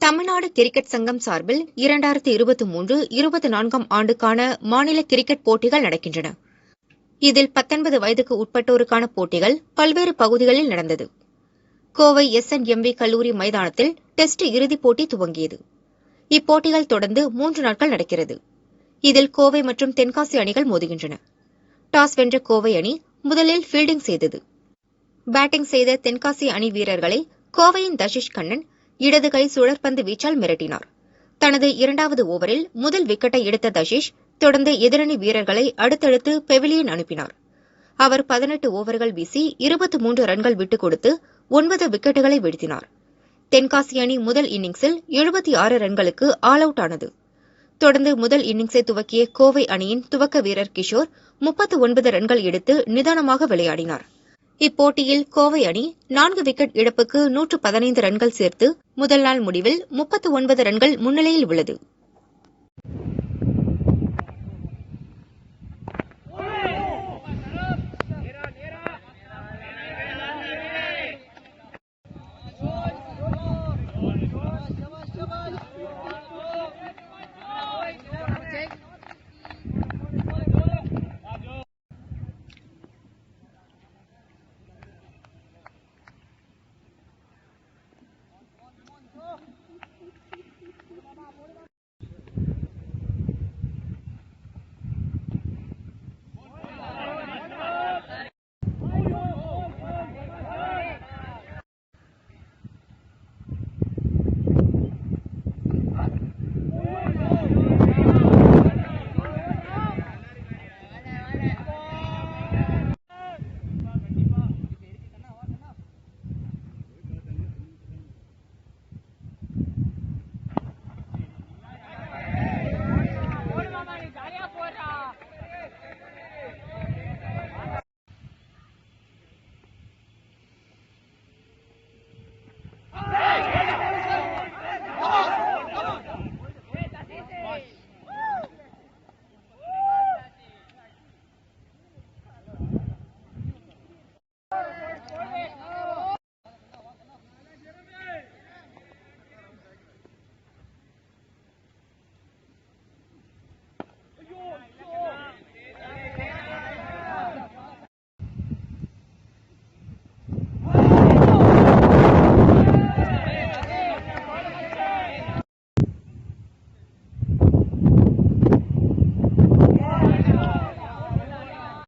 Tamil Nadu cricket சங்கம் சார்பில் 2023-24 ஆண்டுக்கான மாநில கிரிக்கெட் போட்டிகள் நடக்கின்றன. இதில் 19 வயதுக்கு உட்பட்டோருக்கான போட்டிகள் பல்வேறு பகுதிகளில் நடந்தது. கோவை SNMV கல்லூரி மைதானத்தில் டெஸ்ட் இறுதிப் போட்டி துவங்கியது. இப்போட்டிகள் தொடர்ந்து 3 நாட்கள் நடக்கிறது. இதில் கோவை மற்றும் தென்காசி அணிகள் மோதுகின்றன. டாஸ் வென்ற கோவை அணி முதலில் ஃபீல்டிங் செய்தது. பேட்டிங் செய்த தென்காசி அணி வீரர்களை கோவையின் தஷிஷ் கண்ணன் இடது கை சுழற்பந்து வீச்சால் மிரட்டினார். தனது 2வது ஓவரில் முதல் விக்கெட்டை எடுத்த தஷிஷ் தொடர்ந்து எதிரணி வீரர்களை அடுத்தடுத்து பெவிலியன் அனுப்பினார். அவர் 18 ஓவர்கள் வீசி 23 ரன்கள் விட்டுக் கொடுத்து 9 விக்கெட்டுகளை வீழ்த்தினார். தென்காசி அணி முதல் இன்னிங்ஸில் 76 ரன்களுக்கு ஆல் அவுட் ஆனது. தொடர்ந்து முதல் இன்னிங்ஸை துவக்கிய கோவை அணியின் துவக்க வீரர் கிஷோர் 39 ரன்கள் எடுத்து நிதானமாக விளையாடினார். இப்போட்டியில் கோவை அணி 4 விக்கெட் இழப்புக்கு 115 ரன்கள் சேர்த்து முதல் நாள் முடிவில் 39 ரன்கள் முன்னிலையில் உள்ளது.